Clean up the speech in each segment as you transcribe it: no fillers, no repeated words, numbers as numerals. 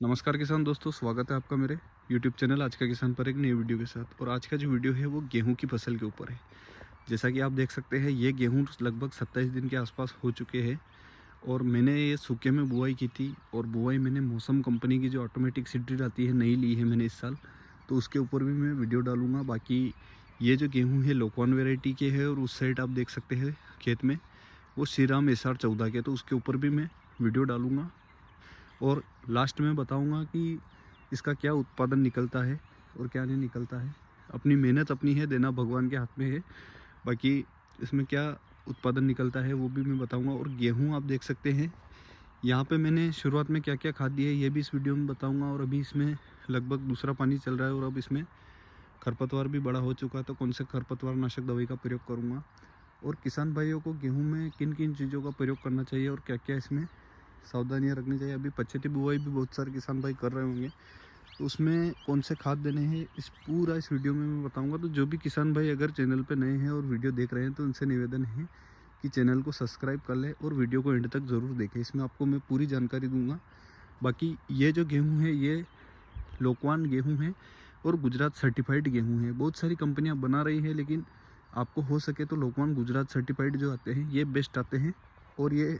नमस्कार किसान दोस्तों, स्वागत है आपका मेरे YouTube चैनल आज का किसान पर एक नई वीडियो के साथ। और आज का जो वीडियो है वो गेहूं की फसल के ऊपर है। जैसा कि आप देख सकते हैं, ये गेहूं लगभग 27 दिन के आसपास हो चुके हैं। और मैंने ये सूखे में बुआई की थी, और बुआई मैंने मौसम कंपनी की जो ऑटोमेटिक सीड ड्रिल आती है नई ली है मैंने इस साल। तो उसके ऊपर भी मैं वीडियो डालूंगा। बाकी ये जो गेहूँ है लोकवान वेराइटी के है, और उस साइड आप देख सकते हैं खेत में वो श्रीराम SR 14 के, तो उसके ऊपर भी मैं वीडियो डालूंगा। और लास्ट में बताऊंगा कि इसका क्या उत्पादन निकलता है और क्या नहीं निकलता है। अपनी मेहनत अपनी है, देना भगवान के हाथ में है। बाकी इसमें क्या उत्पादन निकलता है वो भी मैं बताऊंगा। और गेहूं आप देख सकते हैं, यहाँ पे मैंने शुरुआत में क्या क्या खाद दी है ये भी इस वीडियो में बताऊंगा। और अभी इसमें लगभग दूसरा पानी चल रहा है, और अब इसमें खरपतवार भी बड़ा हो चुका है, तो कौन से खरपतवार नाशक दवाई का प्रयोग करूँगा। और किसान भाइयों को गेहूँ में किन किन चीज़ों का प्रयोग करना चाहिए और क्या क्या इसमें सावधानियां रखनी चाहिए। अभी पछेती बुआई भी बहुत सारे किसान भाई कर रहे होंगे, तो उसमें कौन से खाद देने हैं इस वीडियो में मैं बताऊंगा। तो जो भी किसान भाई अगर चैनल पे नए हैं और वीडियो देख रहे हैं, तो उनसे निवेदन है कि चैनल को सब्सक्राइब कर ले और वीडियो को एंड तक ज़रूर देखें। इसमें आपको मैं पूरी जानकारी दूंगा। बाकी ये जो गेहूँ है ये लोकवान गेहूँ है और गुजरात सर्टिफाइड गेहूँ है। बहुत सारी कंपनियाँ बना रही है, लेकिन आपको हो सके तो लोकवान गुजरात सर्टिफाइड जो आते हैं ये बेस्ट आते हैं। और ये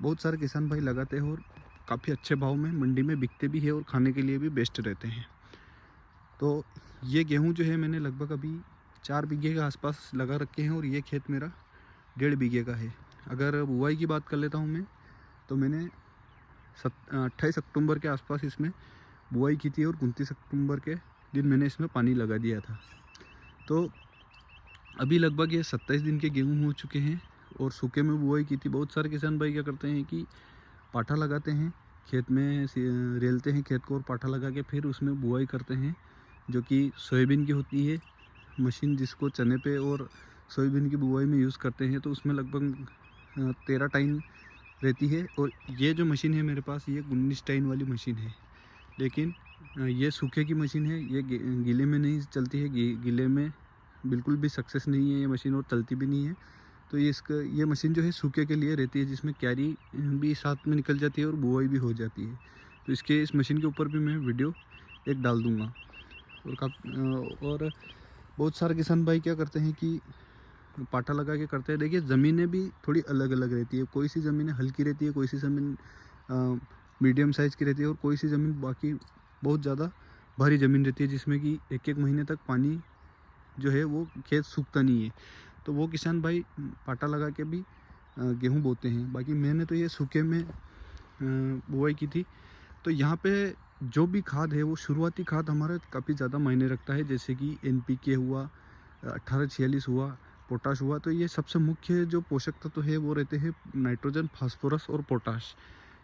बहुत सारे किसान भाई लगाते हैं, और काफ़ी अच्छे भाव में मंडी में बिकते भी है, और खाने के लिए भी बेस्ट रहते हैं। तो ये गेहूं जो है मैंने लगभग अभी 4 बीघे के आसपास लगा रखे हैं, और ये खेत मेरा 1.5 बीघे का है। अगर बुआई की बात कर लेता हूँ मैं, तो मैंने 28 अक्टूबर के आसपास इसमें बुआई की थी, और 29 अक्टूबर के दिन मैंने इसमें पानी लगा दिया था। तो अभी लगभग ये 27 दिन के गेहूँ हो चुके हैं, और सूखे में बुआई की थी। बहुत सारे किसान भाई क्या करते हैं कि पाठा लगाते हैं खेत में, रेलते हैं खेत को और पाठा लगा के फिर उसमें बुआई करते हैं, जो कि सोयाबीन की होती है मशीन, जिसको चने पे और सोयाबीन की बुआई में यूज़ करते हैं। तो उसमें लगभग 13 टाइन रहती है। और ये जो मशीन है मेरे पास, ये 19 टाइन वाली मशीन है। लेकिन ये सूखे की मशीन है, ये गीले में नहीं चलती है। गीले में बिल्कुल भी सक्सेस नहीं है ये मशीन, और चलती भी नहीं है। तो ये मशीन जो है सूखे के लिए रहती है, जिसमें कैरी भी साथ में निकल जाती है और बुआई भी हो जाती है। तो इस मशीन के ऊपर भी मैं वीडियो एक डाल दूँगा। और बहुत सारे किसान भाई क्या करते हैं कि पाटा लगा के करते हैं। देखिए, ज़मीनें भी थोड़ी अलग अलग रहती है। कोई सी ज़मीनें हल्की रहती है, कोई सी ज़मीन मीडियम साइज़ की रहती है, और कोई सी ज़मीन बाकी बहुत ज़्यादा भारी ज़मीन रहती है, जिसमें कि एक एक महीने तक पानी जो है वो खेत सूखता नहीं है। तो वो किसान भाई पाटा लगा के भी गेहूँ बोते हैं। बाकी मैंने तो ये सूखे में बुआई की थी। तो यहाँ पे जो भी खाद है वो शुरुआती खाद हमारा काफ़ी ज़्यादा मायने रखता है। जैसे कि NPK हुआ, 1846 हुआ, पोटाश हुआ। तो ये सबसे मुख्य जो पोषक तत्व है वो रहते हैं नाइट्रोजन, फास्फोरस और पोटाश।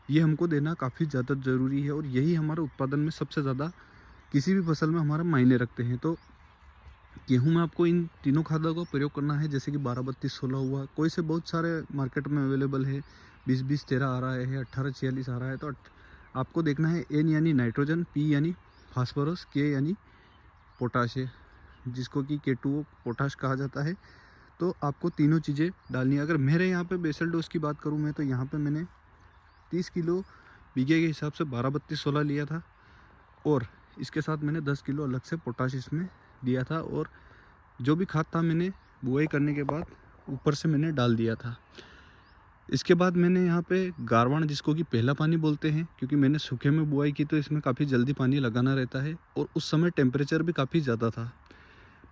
ये हमको देना काफ़ी ज़्यादा ज़रूरी है, और यही हमारे उत्पादन में सबसे ज़्यादा किसी भी फसल में हमारा मायने रखते हैं। तो गेहूँ में आपको इन तीनों खादों का प्रयोग करना है। जैसे कि 12-32-16 हुआ, कोई से बहुत सारे मार्केट में अवेलेबल है। 20-20-13 आ रहा है, 18-46 आ रहा है। तो आपको देखना है N यानी नाइट्रोजन, P यानी फास्फोरस, K यानी पोटाश है, जिसको कि K2O पोटाश कहा जाता है। तो आपको तीनों चीज़ें डालनी है। अगर मेरे यहाँ पे बेसल डोज की बात करूँ मैं, तो यहाँ पे मैंने 30 किलो बीघे के हिसाब से 12-32-16 लिया था, और इसके साथ मैंने 10 किलो अलग से पोटाश इसमें दिया था। और जो भी खाद था मैंने बुआई करने के बाद ऊपर से मैंने डाल दिया था। इसके बाद मैंने यहाँ पे गारवाण, जिसको कि पहला पानी बोलते हैं, क्योंकि मैंने सूखे में बुआई की तो इसमें काफ़ी जल्दी पानी लगाना रहता है, और उस समय टेम्परेचर भी काफ़ी ज़्यादा था।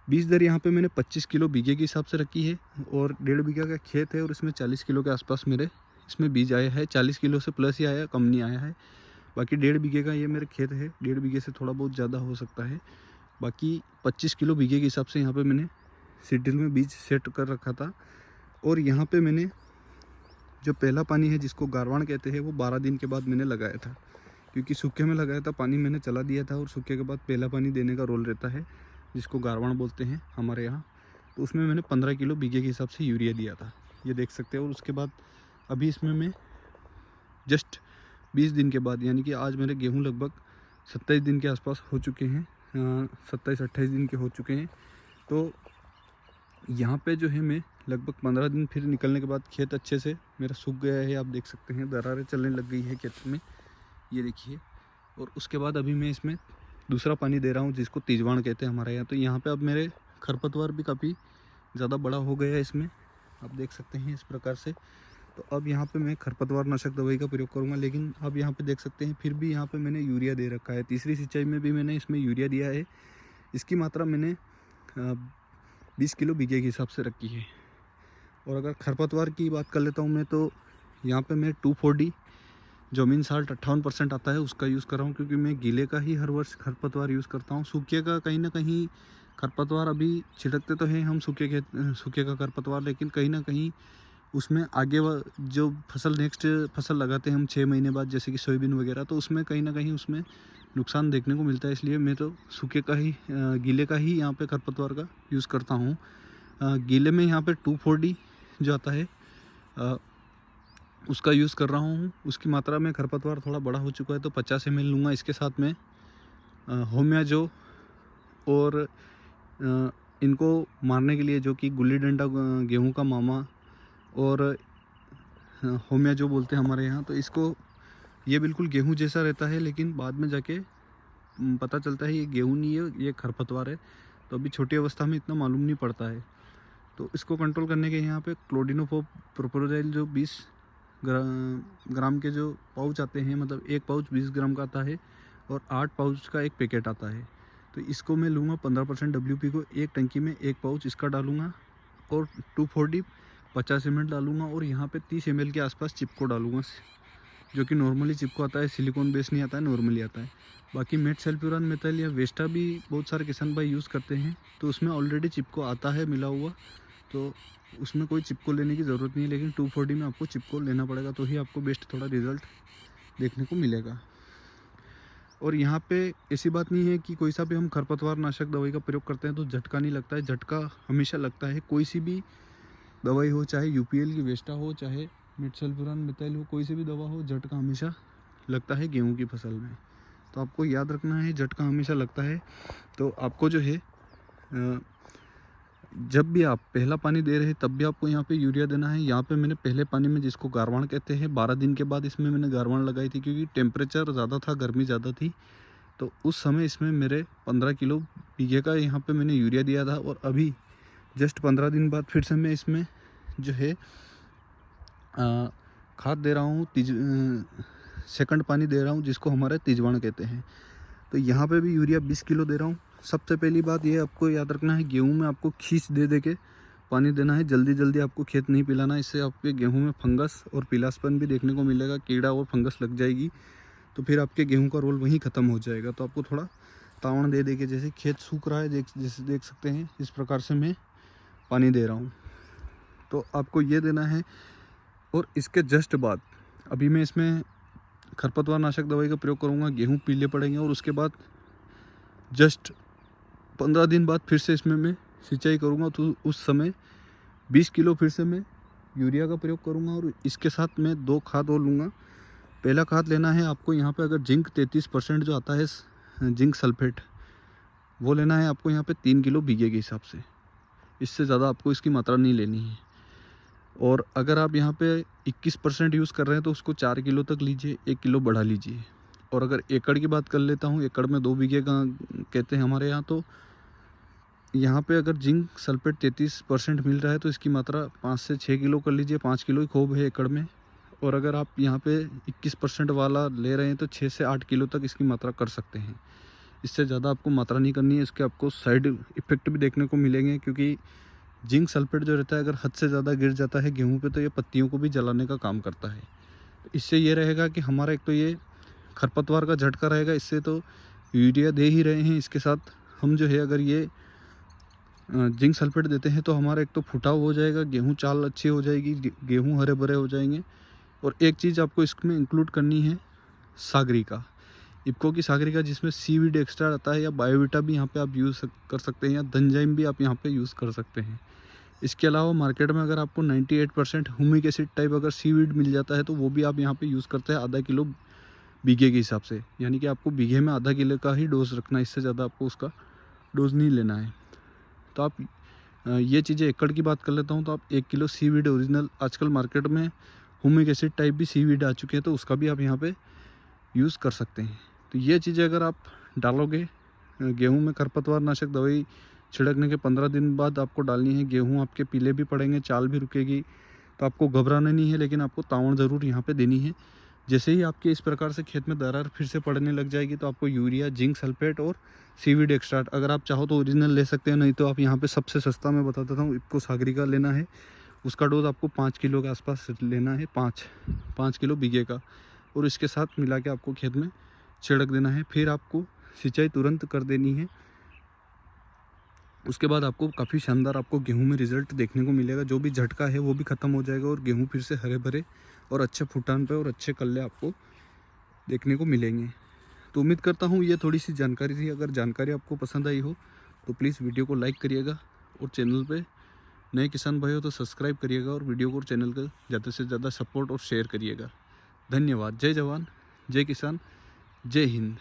बीज दर यहाँ पे मैंने 25 किलो बीघे के हिसाब से रखी है, और 1.5 बीघा का खेत है, और इसमें 40 किलो के आसपास मेरे इसमें बीज आया है। 40 किलो से प्लस ही आया, कम नहीं आया है। बाकी 1.5 बीघे का ये मेरे खेत है, 1.5 बीघे से थोड़ा बहुत ज़्यादा हो सकता है। बाकी 25 किलो बीघे के हिसाब से यहाँ पे मैंने सीड ड्रिल में बीज सेट कर रखा था। और यहाँ पे मैंने जो पहला पानी है, जिसको गारवाण कहते हैं, वो 12 दिन के बाद मैंने लगाया था, क्योंकि सूखे में लगाया था पानी मैंने चला दिया था, और सूखे के बाद पहला पानी देने का रोल रहता है, जिसको गारवाण बोलते हैं हमारे यहाँ। तो उसमें मैंने 15 किलो बीघे के हिसाब से यूरिया दिया था, ये देख सकते हैं। और उसके बाद अभी इसमें मैं जस्ट 20 दिन के बाद, यानी कि आज मेरे गेहूँ लगभग 27 दिन के आसपास हो चुके हैं, 27-28 दिन के हो चुके हैं। तो यहाँ पे जो है मैं लगभग 15 दिन फिर निकलने के बाद खेत अच्छे से मेरा सूख गया है। आप देख सकते हैं दरारें चलने लग गई है खेत में, ये देखिए। और उसके बाद अभी मैं इसमें दूसरा पानी दे रहा हूँ जिसको तिजवाण कहते हैं हमारे यहाँ। तो यहाँ पे अब मेरे खरपतवार भी काफ़ी ज़्यादा बड़ा हो गया है इसमें, आप देख सकते हैं इस प्रकार से। तो अब यहाँ पे मैं खरपतवार नाशक दवाई का प्रयोग करूँगा, लेकिन अब यहाँ पे देख सकते हैं फिर भी यहाँ पे मैंने यूरिया दे रखा है। तीसरी सिंचाई में भी मैंने इसमें यूरिया दिया है। इसकी मात्रा मैंने 20 किलो बीघे के हिसाब से रखी है। और अगर खरपतवार की बात कर लेता हूँ मैं, तो यहाँ पे मैं 2,4-D जमीन साल्ट 58% आता है उसका यूज़ कर रहा हूँ, क्योंकि मैं गीले का ही हर वर्ष खरपतवार यूज़ करता हूँ। सूखे का कहीं ना कहीं खरपतवार अभी छिड़कते तो हैं हम सूखे का खरपतवार, लेकिन कहीं ना कहीं उसमें आगे जो फसल नेक्स्ट फसल लगाते हैं हम 6 महीने बाद, जैसे कि सोयाबीन वगैरह, तो उसमें कहीं ना कहीं उसमें नुकसान देखने को मिलता है। इसलिए मैं तो सूखे का ही गीले का ही यहाँ पे खरपतवार का यूज़ करता हूँ। गीले में यहाँ पे 2,4-D जो आता है उसका यूज़ कर रहा हूँ। उसकी मात्रा में खरपतवार थोड़ा बड़ा हो चुका है तो 50 ml लूँगा। इसके साथ में होमियाजो और इनको मारने के लिए जो कि गुल्ली डंडा गेहूँ का मामा और होमियाजो बोलते हैं हमारे यहाँ, तो इसको ये बिल्कुल गेहूँ जैसा रहता है, लेकिन बाद में जाके पता चलता है ये गेहूँ नहीं है, ये खरपतवार है। तो अभी छोटी अवस्था में इतना मालूम नहीं पड़ता है। तो इसको कंट्रोल करने के यहाँ पे क्लोडिनोफोप प्रोपोरोजाइल जो 20 ग्राम के जो पाउच आते हैं, मतलब एक पाउच 20 ग्राम का आता है और 8 पाउच का एक पैकेट आता है। तो इसको मैं लूँगा 15% WP को, एक टंकी में एक पाउच इसका डालूँगा और 2,4-D 50 ml डालूँगा। और यहाँ पे 30 ml के आसपास चिपको डालूँगा, जो कि नॉर्मली चिपको आता है, सिलिकॉन बेस नहीं आता है, नॉर्मली आता है। बाकी मेट सल्फ्यूरान मेथल या वेस्टा भी बहुत सारे किसान भाई यूज़ करते हैं, तो उसमें ऑलरेडी चिपको आता है मिला हुआ, तो उसमें कोई चिपको लेने की ज़रूरत नहीं है। लेकिन 2,4-D में आपको चिपको लेना पड़ेगा, तो ही आपको बेस्ट थोड़ा रिज़ल्ट देखने को मिलेगा। और यहाँ पे ऐसी बात नहीं है कि कोई सा भी हम खरपतवार नाशक दवाई का प्रयोग करते हैं तो झटका नहीं लगता है। झटका हमेशा लगता है, कोई सी भी दवाई हो, चाहे UPL की वेस्टा हो, चाहे मेट सल्फ्यूरान मेथाइल हो, कोई सी भी दवा हो, झटका हमेशा लगता है गेहूँ की फसल में। तो आपको याद रखना है, झटका हमेशा लगता है। तो आपको जो है जब भी आप पहला पानी दे रहे हैं तब भी आपको यहाँ पे यूरिया देना है। यहाँ पे मैंने पहले पानी में, जिसको गारवाण कहते हैं, 12 दिन के बाद इसमें मैंने गारवाण लगाई थी, क्योंकि टेम्परेचर ज़्यादा था, गर्मी ज़्यादा थी। तो उस समय इसमें मेरे 15 किलो बीघे का यहाँ पे मैंने यूरिया दिया था। और अभी जस्ट 15 दिन बाद फिर से मैं इसमें जो है खाद दे रहा हूँ, सेकंड पानी दे रहा हूँ, जिसको हमारे तिजवाण कहते हैं। तो यहाँ पे भी यूरिया 20 किलो दे रहा हूँ। सबसे पहली बात ये आपको याद रखना है, गेहूं में आपको खींच दे के पानी देना है, जल्दी जल्दी आपको खेत नहीं पिलाना। इससे आपके गेहूं में फंगस और पीलासपन भी देखने को मिलेगा, कीड़ा और फंगस लग जाएगी, तो फिर आपके गेहूं का रोल वहीं ख़त्म हो जाएगा। तो आपको थोड़ा तावण दे के, जैसे खेत सूख रहा है, जैसे देख सकते हैं, इस प्रकार से मैं पानी दे रहा हूँ, तो आपको ये देना है। और इसके जस्ट बाद अभी मैं इसमें खरपतवार नाशक दवाई का प्रयोग करूँगा, गेहूँ पीले पड़ेंगे, और उसके बाद जस्ट 15 दिन बाद फिर से इसमें मैं सिंचाई करूँगा। तो उस समय 20 किलो फिर से मैं यूरिया का प्रयोग करूँगा, और इसके साथ मैं 2 खाद और लूँगा। पहला खाद लेना है आपको यहाँ पे, अगर जिंक 33% जो आता है जिंक सल्फेट, वो लेना है आपको यहाँ पे 3 किलो बीघे के हिसाब से। इससे ज़्यादा आपको इसकी मात्रा नहीं लेनी है। और अगर आप यहाँ पे 21% यूज़ कर रहे हैं तो उसको 4 किलो तक लीजिए, 1 किलो बढ़ा लीजिए। और अगर एकड़ की बात कर लेता हूँ, एकड़ में 2 बीघे का कहते हैं हमारे यहाँ, तो यहाँ पे अगर जिंक सल्फेट 33% मिल रहा है तो इसकी मात्रा 5 से 6 किलो कर लीजिए। 5 किलो ही खूब है एकड़ में। और अगर आप यहाँ पे 21% वाला ले रहे हैं तो 6 से 8 किलो तक इसकी मात्रा कर सकते हैं। इससे ज़्यादा आपको मात्रा नहीं करनी है। इसके आपको साइड इफ़ेक्ट भी देखने को मिलेंगे, क्योंकि जिंक सल्फेट जो रहता है अगर हद से ज़्यादा गिर जाता है गेहूँ पे तो ये पत्तियों को भी जलाने का काम करता है। तो इससे ये रहेगा कि हमारा एक तो ये खरपतवार का झटका रहेगा, इससे तो यूरिया दे ही रहे हैं, इसके साथ हम जो है अगर ये जिंक सल्फेट देते हैं तो हमारा एक तो फुटाव हो जाएगा, गेहूँ चाल अच्छी हो जाएगी, गेहूँ हरे भरे हो जाएंगे। और एक चीज़ आपको इसमें इंक्लूड करनी है, सागरिका, इफ्को की सागरिका, जिसमें सीवीड एक्स्ट्रा आता है, या बायोविटा भी यहाँ पे आप यूज़ कर सकते हैं, या धनजाइम भी आप यहाँ पे यूज़ कर सकते हैं। इसके अलावा मार्केट में अगर आपको 98% ह्यूमिक एसिड टाइप अगर सीवीड मिल जाता है तो वो भी आप यहाँ पे यूज़ करते हैं, आधा किलो बीघे के हिसाब से। यानी कि आपको बीघे में आधा किलो का ही डोज रखना है, इससे ज़्यादा आपको उसका डोज नहीं लेना है। तो आप ये चीज़ें एकड़ की बात कर लेता हूँ, तो आप 1 किलो सीवीड ओरिजिनल, आजकल मार्केट में ह्यूमिक एसिड टाइप भी सीवीड आ चुके हैं, तो उसका भी आप यहाँ पे यूज़ कर सकते हैं। तो ये चीज़ें अगर आप डालोगे, गेहूं में खरपतवार नाशक दवाई छिड़कने के 15 दिन बाद आपको डालनी है। गेहूं आपके पीले भी पड़ेंगे, चाल भी रुकेगी, तो आपको घबराना नहीं है, लेकिन आपको तावड़ ज़रूर यहाँ पे देनी है। जैसे ही आपके इस प्रकार से खेत में दरार फिर से पड़ने लग जाएगी तो आपको यूरिया, जिंक सल्फेट और सीवीड एक्सट्राट, अगर आप चाहो तो ओरिजिनल ले सकते हैं, नहीं तो आप यहाँ पे सबसे सस्ता मैं बता देता हूँ, इफ्को सागरिका लेना है। उसका डोज आपको 5 किलो के आसपास लेना है, 5 किलो बीघे का, और इसके साथ मिला के आपको खेत में छिड़क देना है। फिर आपको सिंचाई तुरंत कर देनी है। उसके बाद आपको काफ़ी शानदार आपको गेहूं में रिजल्ट देखने को मिलेगा। जो भी झटका है वो भी ख़त्म हो जाएगा और गेहूं फिर से हरे भरे और अच्छे फुटान पे और अच्छे कल्ले आपको देखने को मिलेंगे। तो उम्मीद करता हूँ ये थोड़ी सी जानकारी थी। अगर जानकारी आपको पसंद आई हो तो प्लीज़ वीडियो को लाइक करिएगा, और चैनल पे नए किसान भाई हो तो सब्सक्राइब करिएगा, और वीडियो को और चैनल का ज़्यादा से ज़्यादा सपोर्ट और शेयर करिएगा। धन्यवाद। जय जवान, जय किसान, जय हिंद।